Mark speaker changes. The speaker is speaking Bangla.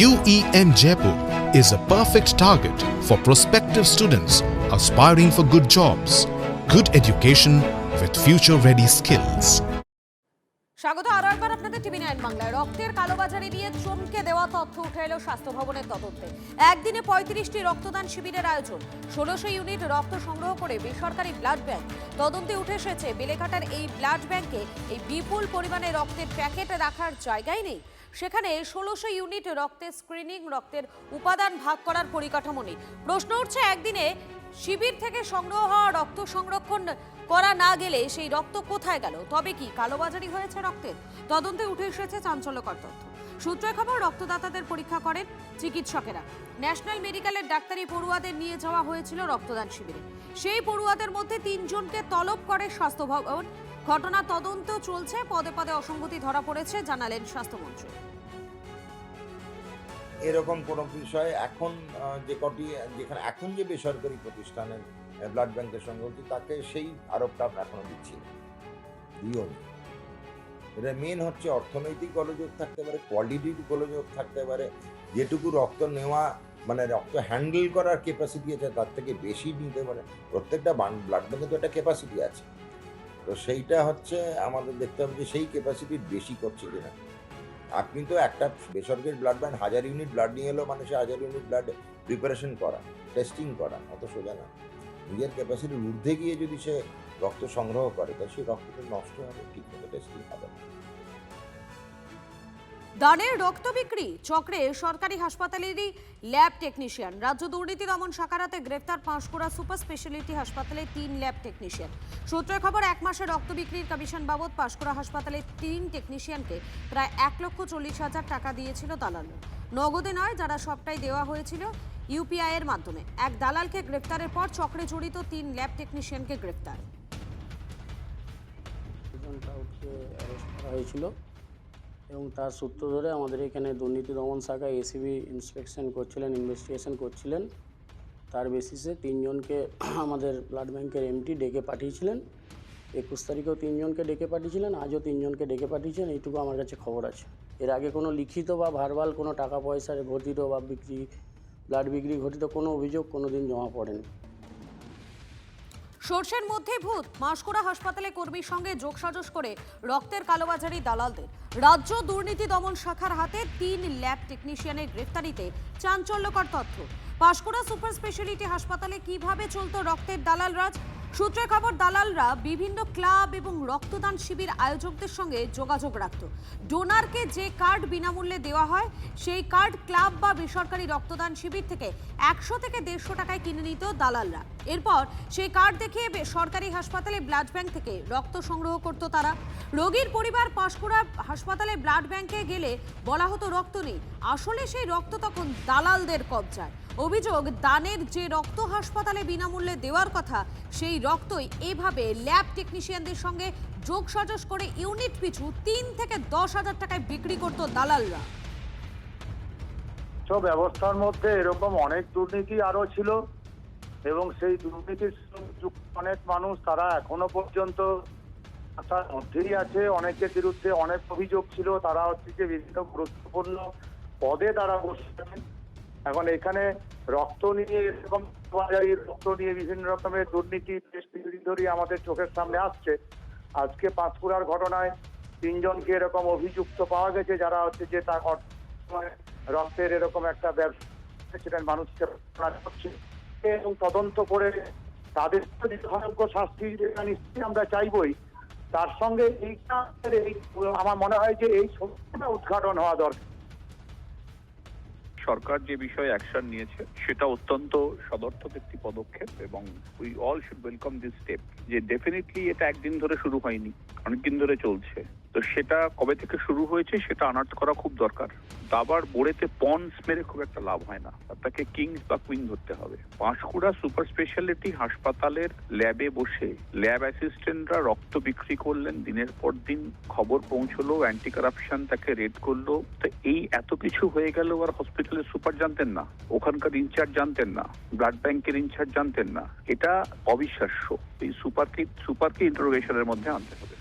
Speaker 1: UEM Jaipur is a perfect target for prospective students aspiring for good jobs, good education with future-ready skills.
Speaker 2: স্বাগত আরো একবার আপনাদের টিভি 9 বাংলায়। রক্তের কালোবাজারি নিয়ে চমকে দেওয়া তথ্য উঠে এলো স্বাস্থ্য ভবনের তদন্তে। একদিনে 35টি রক্তদান শিবিরের আয়োজন, 1600 ইউনিট রক্ত সংগ্রহ করে বেসরকারি ব্লাড ব্যাংক। তদন্তে উঠে এসেছে বেলেঘাটার এই ব্লাড ব্যাংকে এই বিপুল পরিমাণে রক্তের প্যাকেট রাখার জায়গাই নেই। সেখানে 1600 ইউনিট রক্তের স্ক্রিনিং, রক্তের উপাদান ভাগ করার পরিকাঠামো নেই। প্রশ্ন উঠছে, একদিনে শিবির থেকে সংগ্রহ হওয়া রক্ত সংরক্ষণ করা না গেলে সেই রক্ত কোথায় গেল? তবে কি কালোবাজারি হয়েছে রক্তের? তদন্তে উঠে এসেছে চাঞ্চল্যকর তথ্য। সূত্রের খবর, রক্তদাতাদের পরীক্ষা করেন চিকিৎসকেরা। ন্যাশনাল মেডিকেলের ডাক্তারি পড়ুয়াদের নিয়ে যাওয়া হয়েছিল রক্তদান শিবিরে। সেই পড়ুয়াদের মধ্যে 3 জনকে তলব করে স্বাস্থ্য ভবন। ঘটনা তদন্ত চলছে, পদে পদে অসঙ্গতি ধরা পড়েছে, জানালেন স্বাস্থ্যমন্ত্রী।
Speaker 3: এরকম কোনো বিষয় এখন যেখানে এখন যে বেসরকারি প্রতিষ্ঠানের ব্লাড ব্যাংকের সঙ্গে হচ্ছে, তাকে সেই আরোপটা এখনো দিচ্ছি দিও নি। এটা মেন হচ্ছে অর্থনৈতিক গোলযোগ থাকতে পারে, কোয়ালিটির গোলযোগ থাকতে পারে। যেটুকু রক্ত নেওয়া মানে রক্ত হ্যান্ডেল করার ক্যাপাসিটি আছে তার থেকে বেশি নিতে পারে। প্রত্যেকটা ব্লাড ব্যাংকে তো একটা ক্যাপাসিটি আছে, তো সেইটা হচ্ছে আমাদের দেখতে হবে যে সেই ক্যাপাসিটির বেশি করছে কিনা। আপনি তো একটা বেসরকারি ব্লাড ব্যাংক 1000 ইউনিট ব্লাড নিয়ে এলো, মানে সে 1000 ইউনিট ব্লাড প্রিপারেশন করা, টেস্টিং করা অত সোজা না। নিজের ক্যাপাসিটির ঊর্ধ্বে গিয়ে যদি সে রক্ত সংগ্রহ করে, তাহলে সেই রক্তটা নষ্ট হবে, ঠিক মতো টেস্টিং হবে।
Speaker 2: দানের রক্ত বিক্রি চক্রে সরকারি হাসপাতালেরই ল্যাব টেকনিশিয়ান। রাজ্য দুর্নীতি দমন শাখার হাতে গ্রেফতার পাঁশকুড়া সুপার স্পেশালিটি হাসপাতালে 3 ল্যাব টেকনিশিয়ান। সূত্রের খবর, 1 মাসে রক্ত বিক্রির কমিশন বাবদ পাঁশকুড়া হাসপাতালে 3 টেকনিশিয়ানকে প্রায় 1,40,000 টাকা দিয়েছিল দালাল। নগদে নয়, যারা সবটাই দেওয়া হয়েছিল ইউপিআই এর মাধ্যমে। এক দালালকে গ্রেফতারের পর চক্রে জড়িত 3 ল্যাব টেকনিশিয়ানকে গ্রেফতার
Speaker 4: হয়েছিল এবং তার সূত্র ধরে আমাদের এখানে দুর্নীতি দমন শাখায় এসিবি ইন্সপেকশন করছিলেন, ইনভেস্টিগেশন করছিলেন। তার বেসিসে 3 জনকে আমাদের ব্লাড ব্যাংকের এমটি ডেকে পাঠিয়েছিলেন। 21 তারিখেও 3 জনকে ডেকে পাঠিয়েছিলেন, আজও 3 জনকে ডেকে পাঠিয়েছেন, এইটুকু আমার কাছে খবর আছে। এর আগে কোনো লিখিত বা ভার্বাল কোনো টাকা পয়সার ঘটিত বা ব্লাড বিক্রি ঘটিত কোনো অভিযোগ কোনো দিন জমা পড়েনি।
Speaker 2: সর্ষের মধ্যে ভূত, পাঁশকুড়া হাসপাতালে কর্মীর সঙ্গে যোগসাজশ করে রক্তের কালোবাজারি দালালদের। রাজ্য দুর্নীতি দমন শাখার হাতে 3 ল্যাব টেকনিশিয়ানের গ্রেফতারিতে চাঞ্চল্যকর তথ্য। পাঁশকুড়া সুপার স্পেশালিটি হাসপাতালে কিভাবে চলতো রক্তের দালাল রাজ? সূত্রের খবর, দালালরা বিভিন্ন ক্লাব এবং রক্তদান শিবির আয়োজকদের সঙ্গে যোগাযোগ রাখত। ডোনারকে যে কার্ড বিনামূল্যে দেওয়া হয়, সেই কার্ড ক্লাব বা বেসরকারি রক্তদান শিবির থেকে 100 থেকে 150 টাকায় কিনে নিত দালালরা। এরপর সেই কার্ড দেখিয়ে সরকারি হাসপাতালে ব্লাড ব্যাংক থেকে রক্ত সংগ্রহ করত তারা। রোগীর পরিবার পাঁশকুড়া হাসপাতালে ব্লাড ব্যাংকে গেলে বলা হতো রক্ত নেই, আসলে সেই রক্ত তখন দালালদের কবজায়। অভিযোগ, দানের যে রক্ত হাসপাতালে বিনামূল্যে দেওয়ার কথা, সেই রক্তই এভাবে ল্যাব টেকনিশিয়ানদের সঙ্গে যোগসাজশ করে ইউনিট পিছু 3 থেকে 10,000 টাকায় বিক্রি করত দালালরা।
Speaker 5: সব ব্যবস্থার মধ্যে এরকম অনেক দুর্নীতি আরো ছিল এবং সেই দুর্নীতির অনেক মানুষ তারা এখনো পর্যন্ত তার মধ্যেই আছে। অনেকের বিরুদ্ধে অনেক অভিযোগ ছিল, তারা হচ্ছে যে বিভিন্ন গুরুত্বপূর্ণ পদে তারা বসছেন। এখন এখানে রক্ত নিয়ে এরকম রক্ত নিয়ে বিভিন্ন রকমের দুর্নীতি বেশ কিছুদিন ধরেই আমাদের চোখের সামনে আসছে। আজকে পাঁশকুড়ার ঘটনায় 3 জনকে এরকম অভিযুক্ত পাওয়া গেছে, যারা হচ্ছে যে তার রক্তের এরকম একটা ব্যবসা, সেটা মানুষকে হচ্ছে এবং তদন্ত করে তাদের যথাযোগ্য শাস্তি নিশ্চয়ই আমরা চাইবই। তার সঙ্গে এইটা আমার মনে হয় যে এই সত্যটা উদ্ঘাটন হওয়া দরকার।
Speaker 6: সরকার যে বিষয়ে অ্যাকশন নিয়েছে সেটা অত্যন্ত সদর্থক একটি পদক্ষেপ এবং we all should welcome this step. যে ডেফিনেটলি এটা একদিন ধরে শুরু হয়নি, অনেকদিন ধরে চলছে। তো সেটা কবে থেকে শুরু হয়েছে সেটা আনার্ট করা খুব দরকার। দাবার বোড়েতে পন্স মেরে খুব একটা লাভ হয় না, তাকে কিংস বা কুইন ধরতে হবে। পাঁশকুড়া সুপার স্পেশালিটি হাসপাতালের ল্যাবে বসে ল্যাব অ্যাসিস্ট্যান্টরা রক্ত বিক্রি করলেন দিনের পর দিন। খবর পৌঁছলো, অ্যান্টি কারাপশন তাকে রেড করলো। তো এই এত কিছু হয়ে গেল আর হসপিটালের সুপার জানতেন না, ওখানকার ইনচার্জ জানতেন না, ব্লাড ব্যাংকের ইনচার্জ জানতেন না। এটা অবিশ্বাস্য। এই সুপারকে ইন্টারোগেশনের মধ্যে আনতে হবে।